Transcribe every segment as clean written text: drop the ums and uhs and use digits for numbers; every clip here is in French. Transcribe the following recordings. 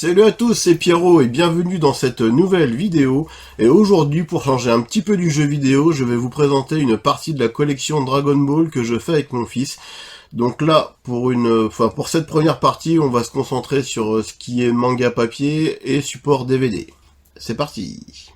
Salut à tous, c'est Pierrot et bienvenue dans cette nouvelle vidéo. Et aujourd'hui, pour changer un petit peu du jeu vidéo, je vais vous présenter une partie de la collection Dragon Ball que je fais avec mon fils. Donc là, pour cette première partie, on va se concentrer sur ce qui est manga papier et support DVD. C'est parti.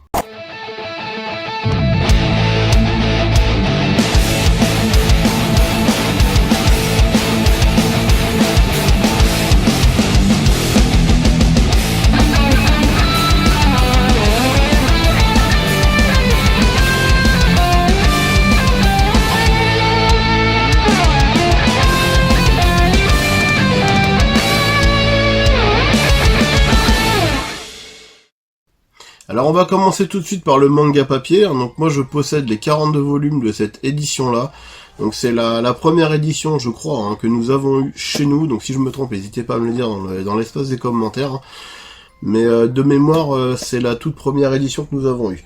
Alors on va commencer tout de suite par le manga papier. Donc moi je possède les 42 volumes de cette édition là. Donc c'est la première édition je crois que nous avons eu chez nous. Donc si je me trompe n'hésitez pas à me le dire dans l'espace des commentaires. Mais de mémoire c'est la toute première édition que nous avons eue.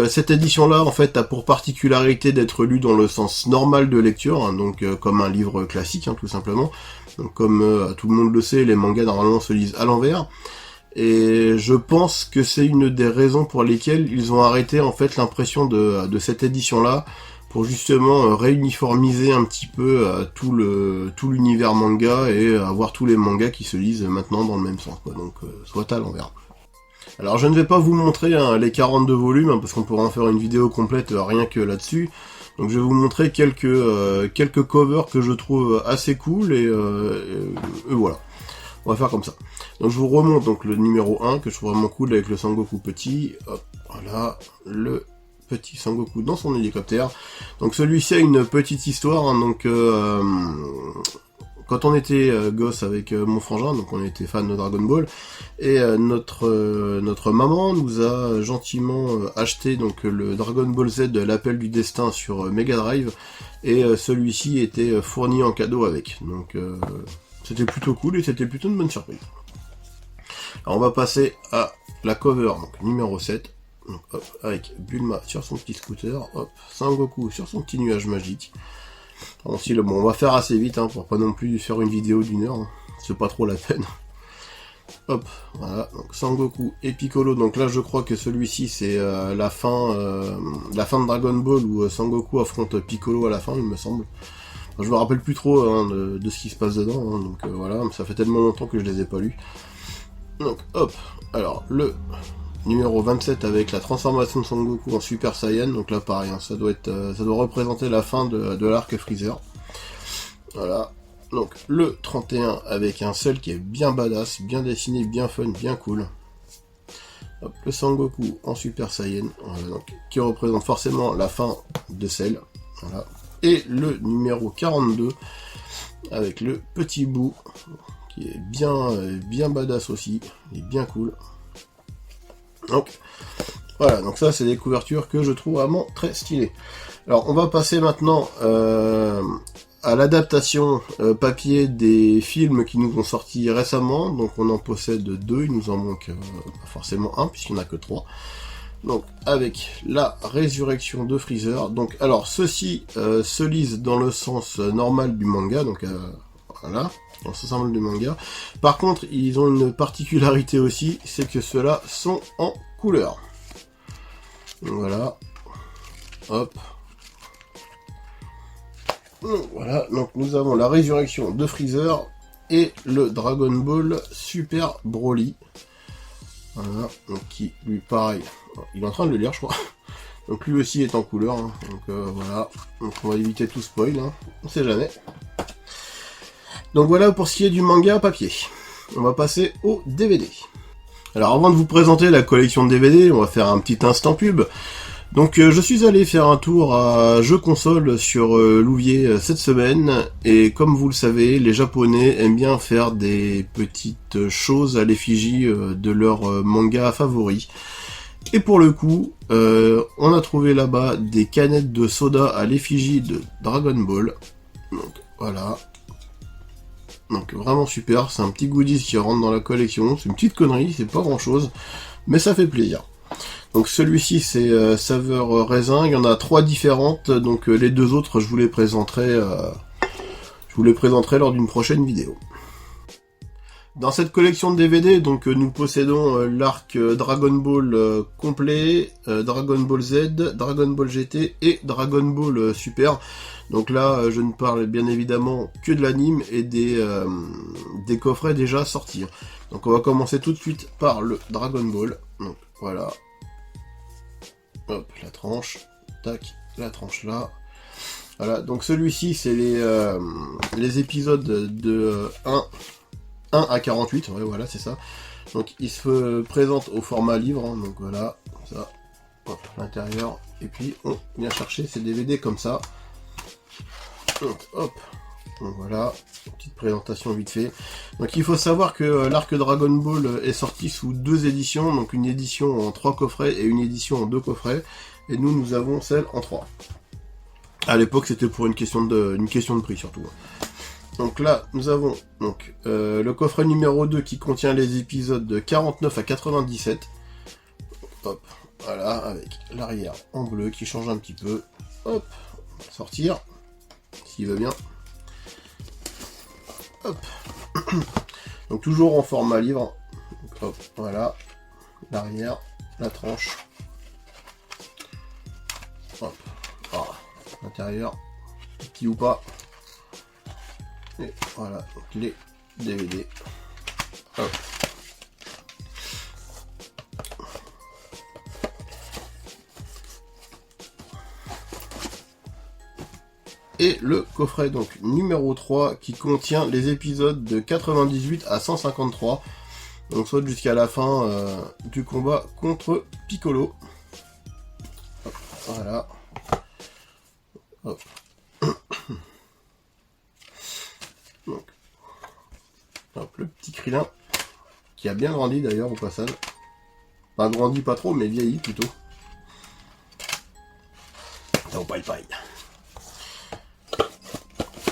Cette édition là en fait a pour particularité d'être lue dans le sens normal de lecture. Donc comme un livre classique tout simplement. Donc comme tout le monde le sait, les mangas normalement se lisent à l'envers. Et je pense que c'est une des raisons pour lesquelles ils ont arrêté en fait l'impression de cette édition-là, pour justement réuniformiser un petit peu tout l'univers manga et avoir tous les mangas qui se lisent maintenant dans le même sens, quoi. Donc soit à l'envers. Alors je ne vais pas vous montrer les 42 volumes, parce qu'on pourra en faire une vidéo complète rien que là-dessus. Donc je vais vous montrer quelques covers que je trouve assez cool et voilà. On va faire comme ça. Donc je vous remonte donc le numéro 1 que je trouve vraiment cool avec le Sangoku petit. Hop, voilà, le petit Sangoku dans son hélicoptère. Donc celui-ci a une petite histoire. Quand on était gosse avec mon frangin, donc on était fan de Dragon Ball, et notre maman nous a gentiment acheté donc le Dragon Ball Z, l'appel du destin sur Mega Drive, et celui-ci était fourni en cadeau avec. Donc c'était plutôt cool et c'était plutôt une bonne surprise. Alors on va passer à la cover, donc numéro 7. Donc, hop, avec Bulma sur son petit scooter, hop, Sangoku sur son petit nuage magique. On va faire assez vite pour pas non plus faire une vidéo d'une heure, c'est pas trop la peine. Hop, voilà, donc Sangoku et Piccolo. Donc là je crois que celui-ci c'est la fin de Dragon Ball où Sangoku affronte Piccolo à la fin, il me semble. Je me rappelle plus trop de ce qui se passe dedans, donc voilà, ça fait tellement longtemps que je les ai pas lus. Donc hop, alors le numéro 27 avec la transformation de Sangoku en Super Saiyan, donc là pareil, ça doit représenter la fin de l'arc Freezer. Voilà, donc le 31 avec un Cell qui est bien badass, bien dessiné, bien fun, bien cool. Hop, le Sangoku en Super Saiyan, voilà, donc, qui représente forcément la fin de Cell, voilà. Et le numéro 42 avec le petit bout qui est bien badass aussi, il est bien cool. Donc voilà, donc ça c'est des couvertures que je trouve vraiment très stylées. Alors on va passer maintenant à l'adaptation papier des films qui nous ont sortis récemment. Donc on en possède 2, il nous en manque forcément un puisqu'il n'y en a que 3. Donc avec la résurrection de Freezer. Donc alors ceux-ci se lisent dans le sens normal du manga, donc voilà, dans le sens normal du manga. Par contre ils ont une particularité aussi, c'est que ceux-là sont en couleur. Donc, voilà, hop. Donc, voilà, donc nous avons la résurrection de Freezer et le Dragon Ball Super Broly. Voilà, donc qui lui pareil, il est en train de le lire je crois. Donc lui aussi est en couleur, donc voilà, donc on va éviter tout spoil, on sait jamais. Donc voilà pour ce qui est du manga papier. On va passer au DVD. Alors avant de vous présenter la collection de DVD, on va faire un petit instant pub. Donc je suis allé faire un tour à Jeux Console sur Louviers cette semaine, et comme vous le savez, les Japonais aiment bien faire des petites choses à l'effigie de leurs mangas favoris. Et pour le coup, on a trouvé là-bas des canettes de soda à l'effigie de Dragon Ball. Donc voilà. Donc vraiment super, c'est un petit goodies qui rentre dans la collection, c'est une petite connerie, c'est pas grand chose, mais ça fait plaisir. Donc celui-ci c'est saveur raisin, il y en a 3 différentes, donc les 2 autres je vous les présenterai lors d'une prochaine vidéo. Dans cette collection de DVD, donc nous possédons l'arc Dragon Ball complet, Dragon Ball Z, Dragon Ball GT et Dragon Ball Super. Donc là, je ne parle bien évidemment que de l'anime et des coffrets déjà sortis. Donc on va commencer tout de suite par le Dragon Ball. Donc voilà. Hop, la tranche. Tac, la tranche là. Voilà, donc celui-ci, c'est les épisodes de 1 à 48, ouais, voilà, c'est ça. Donc il se présente au format livre, hein, donc voilà, ça, hop, l'intérieur, et puis on vient chercher ces DVD comme ça. Donc, hop, donc voilà, petite présentation vite fait. Donc il faut savoir que l'arc Dragon Ball est sorti sous 2 éditions, donc une édition en 3 coffrets et une édition en 2 coffrets, et nous avons celle en 3. À l'époque, c'était pour une question de prix surtout. Donc là, nous avons donc le coffret numéro 2 qui contient les épisodes de 49 à 97. Hop, voilà, avec l'arrière en bleu qui change un petit peu. Hop, on va sortir, s'il veut bien. Hop. Donc toujours en format livre. Donc, hop, voilà, l'arrière, la tranche. Hop, voilà, l'intérieur, petit ou pas. Et voilà, donc les DVD. Hop. Et le coffret donc numéro 3 qui contient les épisodes de 98 à 153. Donc soit jusqu'à la fin du combat contre Piccolo. Hop, voilà. Hop. Donc, hop, le petit Krillin, qui a bien grandi d'ailleurs au passage. Pas grandi pas trop, mais vieilli plutôt. Oh, paille paille.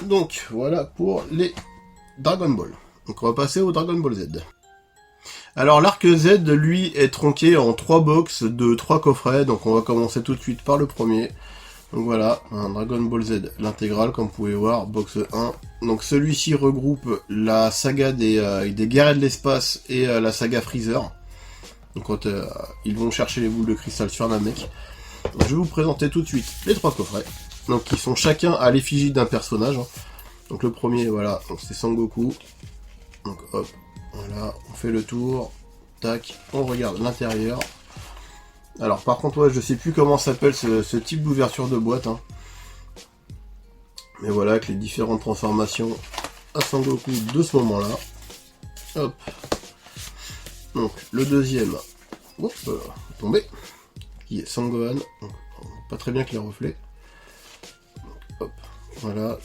Donc, voilà pour les Dragon Ball. Donc on va passer au Dragon Ball Z. Alors l'arc Z, lui, est tronqué en 3 box de 3 coffrets. Donc on va commencer tout de suite par le premier. Donc voilà, un Dragon Ball Z, l'intégrale, comme vous pouvez voir, box 1. Donc celui-ci regroupe la saga des guerriers de l'espace et la saga Freezer. Donc quand ils vont chercher les boules de cristal sur Namek. Donc, je vais vous présenter tout de suite les 3 coffrets. Donc qui sont chacun à l'effigie d'un personnage. Donc le premier, voilà, c'est Sangoku. Donc hop, voilà, on fait le tour. Tac, on regarde l'intérieur. Alors par contre, ouais, je sais plus comment s'appelle ce type d'ouverture de boîte. Hein. Mais voilà, avec les différentes transformations à Sangoku de ce moment-là. Hop. Donc le deuxième, hop, tombé, qui est Sangohan. Donc, pas très bien que les reflets. Hop, voilà.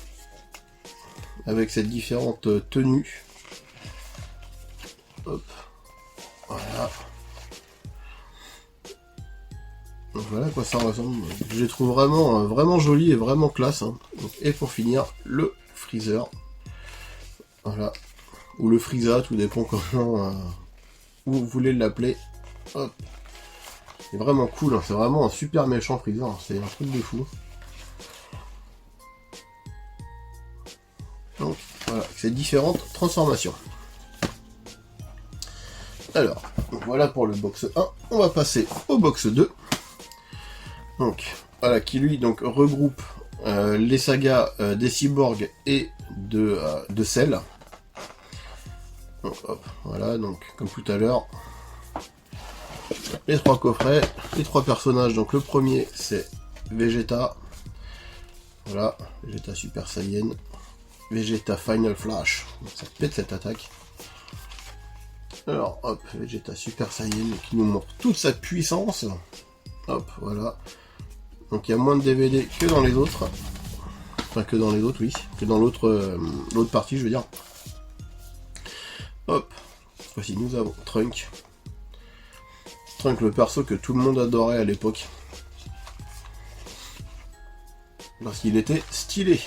Avec ces différentes tenues. Hop, voilà. Donc voilà à quoi ça ressemble. Je les trouve vraiment joli et vraiment classe. Hein. Donc, et pour finir, le Freezer. Voilà. Ou le Frieza, tout dépend comment vous voulez l'appeler. Hop. C'est vraiment cool. Hein. C'est vraiment un super méchant Freezer. Hein. C'est un truc de fou. Donc voilà, ces différentes transformations. Alors, voilà pour le box 1. On va passer au box 2. Donc, voilà, qui lui donc regroupe les sagas des cyborgs et de Cell. Donc, hop, voilà, donc comme tout à l'heure, les 3 coffrets, les 3 personnages. Donc le premier c'est Vegeta. Voilà, Vegeta Super Saiyan. Vegeta Final Flash. Donc, ça pète cette attaque. Alors, hop, Vegeta Super Saiyan qui nous montre toute sa puissance. Hop, voilà. Donc il y a moins de DVD que dans les autres. Enfin, que dans les autres, oui. Que dans l'autre partie, je veux dire. Hop. Voici, nous avons Trunk. Trunk, le perso que tout le monde adorait à l'époque. Parce qu'il était stylé.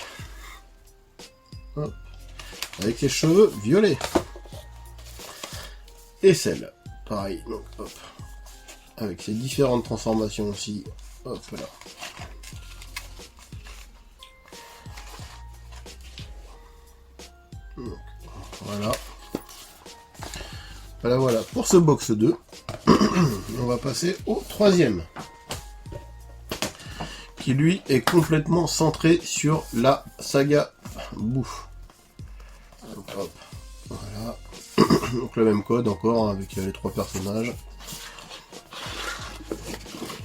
Hop. Avec ses cheveux violets. Et Cell, pareil. Donc, hop. Avec ses différentes transformations aussi. Hop là. Donc, voilà. Voilà pour ce box 2. On va passer au troisième, qui lui est complètement centré sur la saga bouffe. Donc, hop, voilà. Donc le même code encore, hein, avec les 3 personnages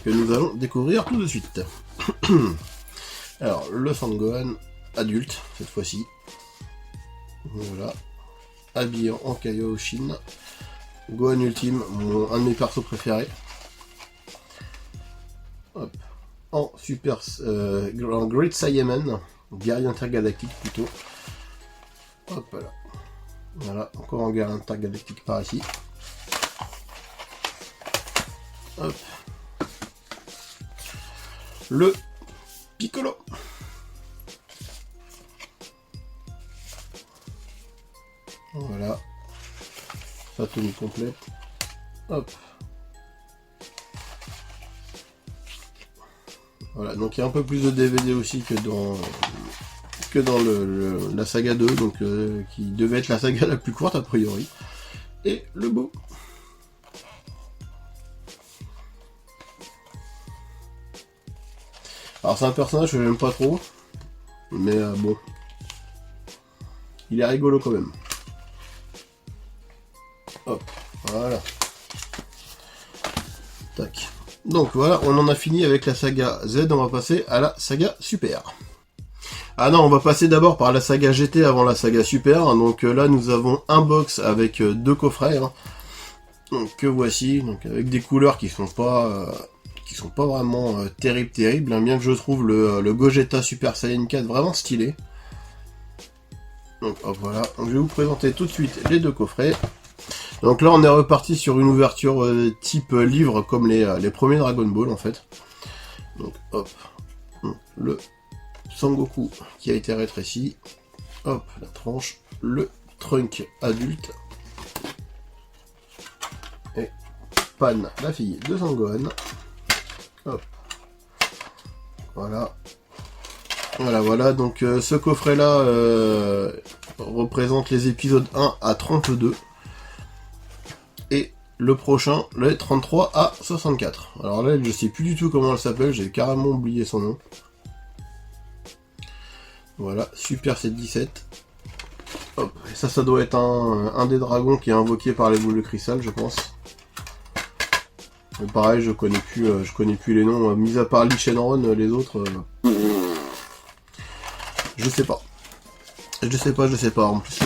que nous allons découvrir tout de suite. Alors le Sangohan adulte cette fois-ci. Voilà. Habillé en Kaioshin. Gohan Ultime, un de mes persos préférés. Hop. En Super en Great Saiyaman, guerrier intergalactique plutôt. Hop là. Voilà, encore en guerrier intergalactique par ici. Hop. Le Piccolo. Voilà. Sa tenue complète. Hop. Voilà, donc il y a un peu plus de DVD aussi que dans la saga 2, donc qui devait être la saga la plus courte a priori. Et le beau. Alors c'est un personnage que j'aime pas trop, mais bon, il est rigolo quand même. Hop, voilà. Tac. Donc voilà, on en a fini avec la saga Z, on va passer à la saga Super. Ah non, on va passer d'abord par la saga GT avant la saga Super. Donc là, nous avons un box avec 2 coffrets, hein. Donc que voici, donc avec des couleurs qui sont pas vraiment terribles, hein, bien que je trouve le Gogeta Super Saiyan 4 vraiment stylé. Donc hop, voilà, donc, je vais vous présenter tout de suite les 2 coffrets. Donc là on est reparti sur une ouverture type livre comme les premiers Dragon Ball en fait. Donc hop, le Sangoku qui a été rétréci, hop la tranche, le Trunk adulte, et Pan la fille de Sangohan, hop, voilà. Voilà, donc ce coffret là représente les épisodes 1 à 32. Et le prochain, le 33 à 64. Alors là, je sais plus du tout comment elle s'appelle, j'ai carrément oublié son nom. Voilà, Super 717. Hop, et ça doit être un des dragons qui est invoqué par les boules de cristal, je pense. Mais pareil, je connais plus les noms, mis à part Lee Shenron, les autres... Je sais pas. Je sais pas. En plus,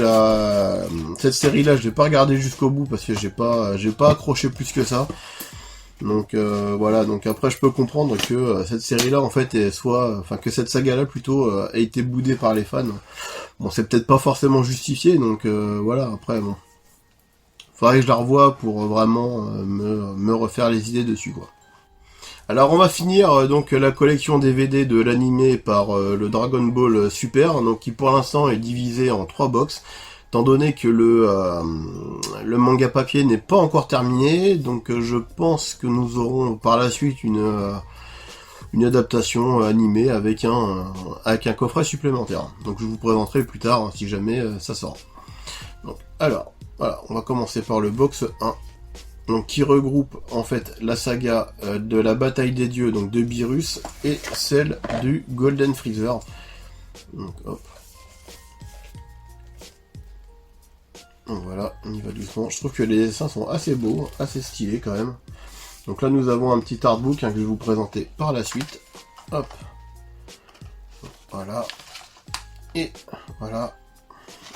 cette série-là, je l'ai pas regardée jusqu'au bout parce que j'ai pas accroché plus que ça. Donc voilà. Donc après, je peux comprendre que cette série-là, en fait, que cette saga-là plutôt a été boudée par les fans. Bon, c'est peut-être pas forcément justifié. Donc voilà. Après, bon, faudrait que je la revoie pour vraiment me refaire les idées dessus, quoi. Alors on va finir donc la collection DVD de l'animé par le Dragon Ball Super, donc qui pour l'instant est divisé en 3 box, étant donné que le manga papier n'est pas encore terminé, donc je pense que nous aurons par la suite une adaptation animée avec un coffret supplémentaire. Donc je vous présenterai plus tard, hein, si jamais ça sort. Donc alors, voilà, on va commencer par le box 1. Donc qui regroupe en fait la saga de la bataille des dieux, donc de Beerus, et celle du Golden Freezer. Donc hop. Donc voilà, on y va doucement. Je trouve que les dessins sont assez beaux, assez stylés quand même. Donc là nous avons un petit artbook, hein, que je vais vous présenter par la suite. Hop. Voilà. Et voilà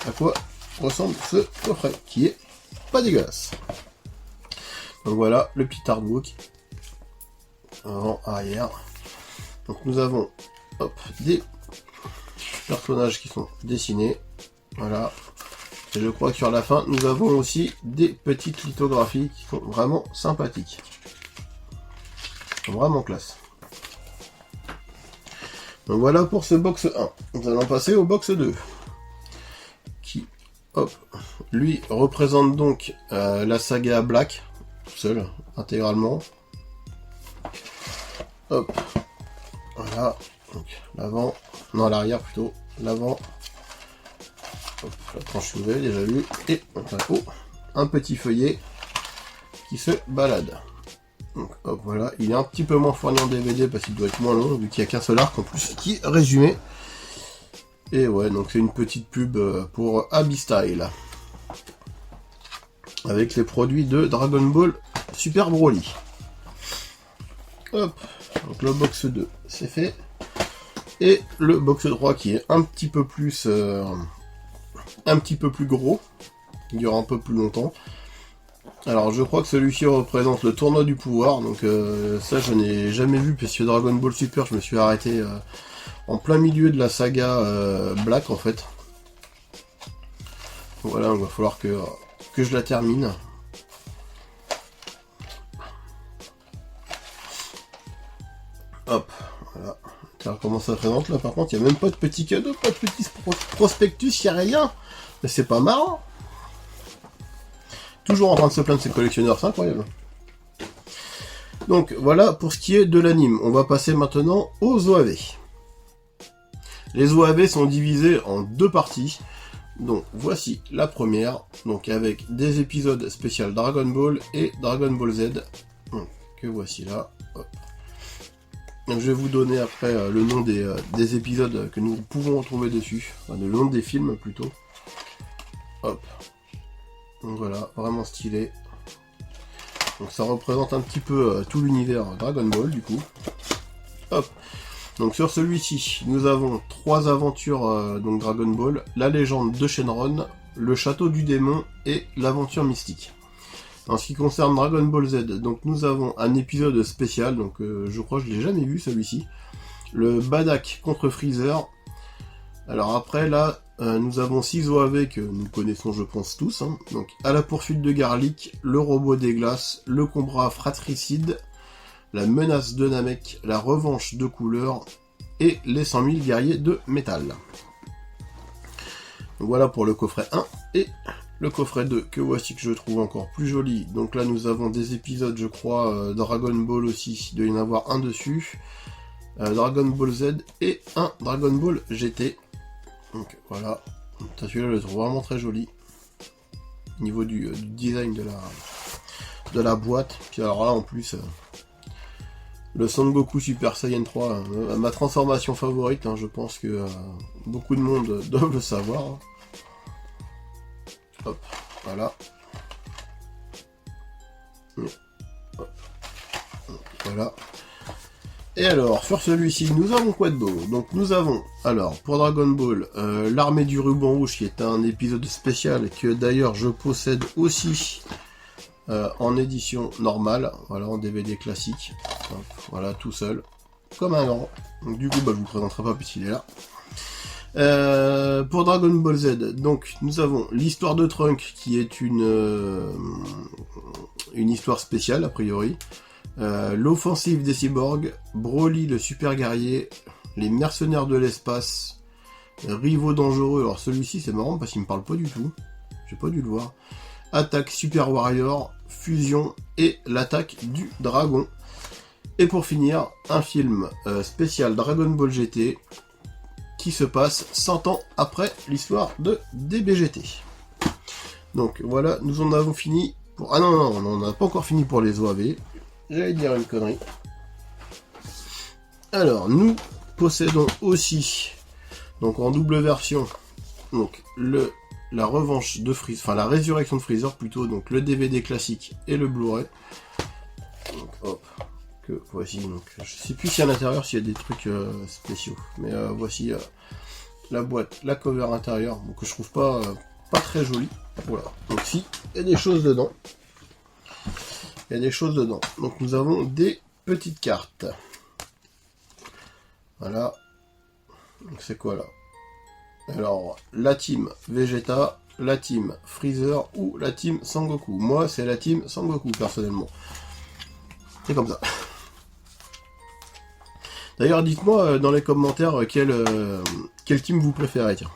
à quoi ressemble ce coffret, qui est pas dégueulasse. Donc voilà, le petit artbook, avant, arrière. Donc nous avons, hop, des personnages qui sont dessinés, voilà. Et je crois que sur la fin, nous avons aussi des petites lithographies qui sont vraiment sympathiques. Vraiment classe. Donc voilà pour ce box 1. Nous allons passer au box 2. Qui, hop, lui représente donc la saga Black. Tout seul, intégralement. Hop. Voilà. Donc l'avant. Non, l'arrière plutôt. L'avant. Hop, la tranche ouverte, déjà vu. Et un haut. un petit feuillet qui se balade. Donc hop, voilà, il est un petit peu moins fourni en DVD parce qu'il doit être moins long, vu qu'il n'y a qu'un seul arc en plus qui est résumé. Et ouais, donc c'est une petite pub pour Abby Style. Avec les produits de Dragon Ball Super Broly. Hop, donc le box 2, c'est fait. Et le box 3 qui est un petit peu plus gros. Il dure un peu plus longtemps. Alors je crois que celui-ci représente le tournoi du pouvoir, donc ça je n'ai jamais vu, parce que Dragon Ball Super je me suis arrêté en plein milieu de la saga Black en fait. Voilà, il va falloir que je la termine. Hop, voilà. Tiens, comment ça présente là par contre, il n'y a même pas de petit cadeau, pas de petit prospectus, il n'y a rien. Mais c'est pas marrant. Toujours en train de se plaindre de ces collectionneurs, c'est incroyable. Donc voilà pour ce qui est de l'anime. On va passer maintenant aux OAV. Les OAV sont divisés en deux parties. Donc voici la première, donc avec des épisodes spéciaux Dragon Ball et Dragon Ball Z. Donc, que voici là. Hop. Donc, je vais vous donner après le nom des épisodes que nous pouvons retrouver dessus. Enfin, le nom des films plutôt. Hop. Donc voilà, vraiment stylé. Donc ça représente un petit peu tout l'univers Dragon Ball du coup. Hop. Donc sur celui-ci, nous avons 3 aventures donc Dragon Ball, la légende de Shenron, le château du démon et l'aventure mystique. En ce qui concerne Dragon Ball Z, donc nous avons un épisode spécial, donc je crois que je l'ai jamais vu celui-ci. Le Badak contre Freezer. Alors après là, nous avons 6 OAV que nous connaissons je pense tous. Hein. Donc à la poursuite de Garlic, le robot des glaces, le combat fratricide, la menace de Namek, la revanche de couleur et les 100 000 guerriers de métal. Donc voilà pour le coffret 1 et le coffret 2 que voici que je trouve encore plus joli. Donc là nous avons des épisodes je crois Dragon Ball aussi, il doit y en avoir un dessus. Dragon Ball Z et un Dragon Ball GT. Donc voilà, celui-là je le trouve vraiment très joli. Au niveau du design de la boîte. Puis alors là en plus, le Son Goku Super Saiyan 3, ma transformation favorite, hein, je pense que beaucoup de monde doivent le savoir. Hein. Hop, voilà. Hop. Voilà. Et alors, sur celui-ci, nous avons quoi de beau? Donc nous avons, alors, pour Dragon Ball, l'armée du ruban rouge, qui est un épisode spécial, que d'ailleurs je possède aussi en édition normale, voilà, en DVD classique, donc, voilà, tout seul, comme un grand. Donc du coup, bah, je vous présenterai pas puisqu'il est là. Pour Dragon Ball Z, donc nous avons l'histoire de Trunk, qui est une histoire spéciale, a priori. L'offensive des cyborgs, Broly le super guerrier, les mercenaires de l'espace, rivaux dangereux, alors celui-ci c'est marrant parce qu'il me parle pas du tout, j'ai pas dû le voir, attaque Super Warrior, fusion et l'attaque du dragon. Et pour finir, un film spécial Dragon Ball GT qui se passe 100 ans après l'histoire de DBGT. Donc voilà, nous en avons fini pour... Ah non, on n'en a pas encore fini pour les OAV. J'allais dire une connerie. Alors, nous possédons aussi, donc en double version, donc la revanche de Freezer, enfin la résurrection de Freezer plutôt, donc le DVD classique et le Blu-ray. Donc hop, que voici. Donc je sais plus si à l'intérieur s'il y a des trucs spéciaux, mais voici la boîte, la cover intérieure, donc que je trouve pas très jolie. Voilà. Donc si, il y a des choses dedans. Il y a des choses dedans. Donc nous avons des petites cartes. Voilà. Donc c'est quoi là? Alors, la team Vegeta, la team Freezer ou la team Sangoku. Moi, c'est la team Sangoku, personnellement. C'est comme ça. D'ailleurs, dites-moi dans les commentaires quelle team vous préférez. Tiens.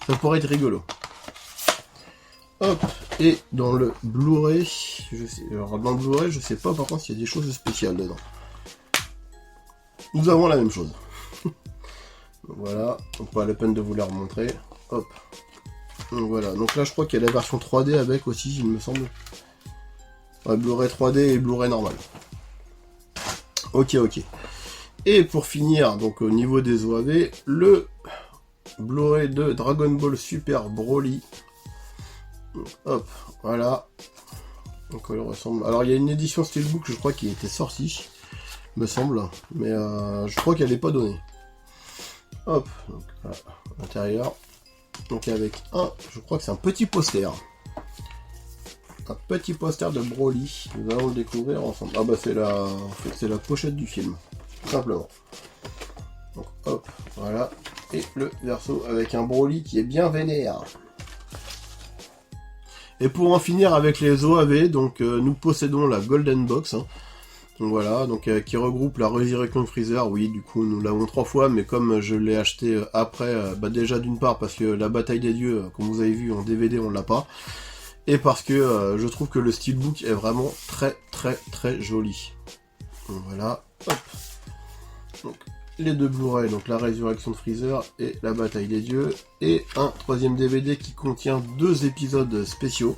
Ça pourrait être rigolo. Hop, et dans le Blu-ray, alors dans le Blu-ray, je sais pas par contre s'il y a des choses spéciales dedans. Nous avons la même chose. Voilà, donc pas la peine de vous la remontrer. Hop. Donc voilà, donc là je crois qu'il y a la version 3D avec aussi, il me semble. Ouais, Blu-ray 3D et Blu-ray normal. Ok. Et pour finir, donc au niveau des OAV, le Blu-ray de Dragon Ball Super Broly. Hop, voilà. Donc il ressemble. Alors il y a une édition Steelbook, je crois, qui était sortie, me semble, mais je crois qu'elle n'est pas donnée. Hop, donc voilà, l'intérieur. Donc avec je crois que c'est un petit poster. Un petit poster de Broly. Nous allons le découvrir ensemble. Ah bah c'est la pochette du film, tout simplement. Donc hop, voilà. Et le verso avec un Broly qui est bien vénère. Et pour en finir avec les OAV, donc nous possédons la Golden Box. Hein. Donc voilà, donc qui regroupe la Resurrection de Freezer. Oui, du coup nous l'avons 3 fois, mais comme je l'ai acheté après, déjà d'une part parce que la Bataille des Dieux, comme vous avez vu en DVD, on l'a pas. Et parce que je trouve que le steelbook est vraiment très joli. Donc voilà, hop. Donc les 2 Blu-ray, donc la Résurrection de Freezer et la Bataille des Dieux. Et un 3e DVD qui contient 2 épisodes spéciaux.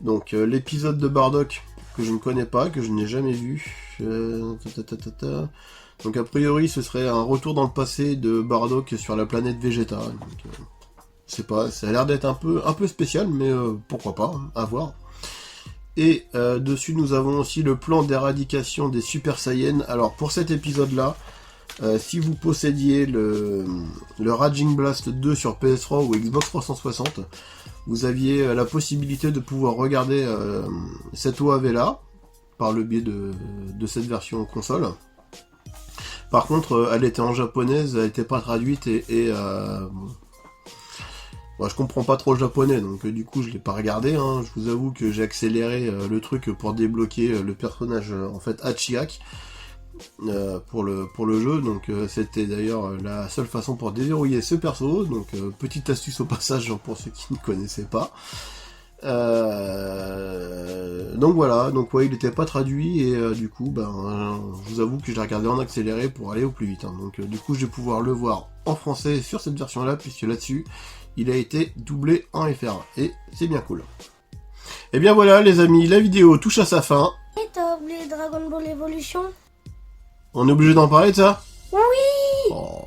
Donc l'épisode de Bardock, que je ne connais pas, que je n'ai jamais vu. Donc a priori ce serait un retour dans le passé de Bardock sur la planète Vegeta. Donc, c'est pas, ça a l'air d'être un peu spécial, mais pourquoi pas, hein, à voir. Et dessus nous avons aussi le plan d'éradication des Super Saiyans. Alors pour cet épisode là, si vous possédiez le Raging Blast 2 sur PS3 ou Xbox 360, vous aviez la possibilité de pouvoir regarder cette OAV là, par le biais de cette version console. Par contre, elle était en japonaise, elle n'était pas traduite et bon, je comprends pas trop le japonais, donc du coup je l'ai pas regardé. Hein. Je vous avoue que j'ai accéléré le truc pour débloquer le personnage en fait Hachiak pour le jeu. Donc c'était d'ailleurs la seule façon pour déverrouiller ce perso. Donc petite astuce au passage pour ceux qui ne connaissaient pas. Donc voilà, donc ouais, il n'était pas traduit et du coup, je vous avoue que je l'ai regardé en accéléré pour aller au plus vite. Hein. Donc du coup, je vais pouvoir le voir en français sur cette version-là, puisque là-dessus, il a été doublé en FR1 et c'est bien cool. Et bien voilà, les amis, la vidéo touche à sa fin. Et t'as oublié Dragon Ball Evolution? On est obligé d'en parler de ça? Oui. Oh.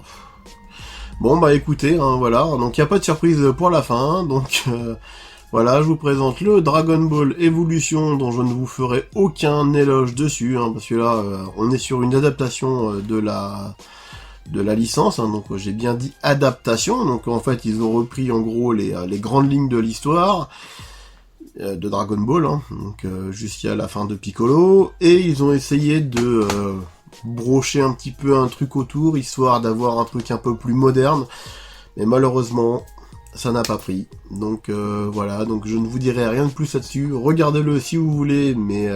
Bon bah écoutez, hein, voilà, donc il n'y a pas de surprise pour la fin, donc voilà, je vous présente le Dragon Ball Evolution dont je ne vous ferai aucun éloge dessus, hein, parce que là, on est sur une adaptation de la licence, hein, donc j'ai bien dit adaptation, donc en fait ils ont repris en gros les grandes lignes de l'histoire de Dragon Ball, hein, donc jusqu'à la fin de Piccolo, et ils ont essayé de brocher un petit peu un truc autour, histoire d'avoir un truc un peu plus moderne, mais malheureusement ça n'a pas pris, donc voilà, donc je ne vous dirai rien de plus là-dessus, regardez-le si vous voulez, mais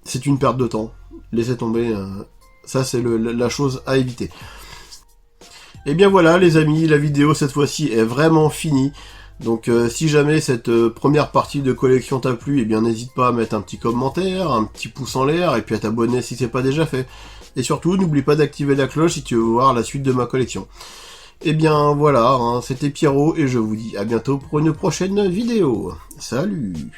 c'est une perte de temps, laissez tomber, ça c'est la chose à éviter. Et bien voilà les amis, la vidéo cette fois-ci est vraiment finie. Donc si jamais cette première partie de collection t'a plu, eh bien n'hésite pas à mettre un petit commentaire, un petit pouce en l'air, et puis à t'abonner si c'est pas déjà fait. Et surtout, n'oublie pas d'activer la cloche si tu veux voir la suite de ma collection. Et bien voilà, hein, c'était Pierrot, et je vous dis à bientôt pour une prochaine vidéo. Salut!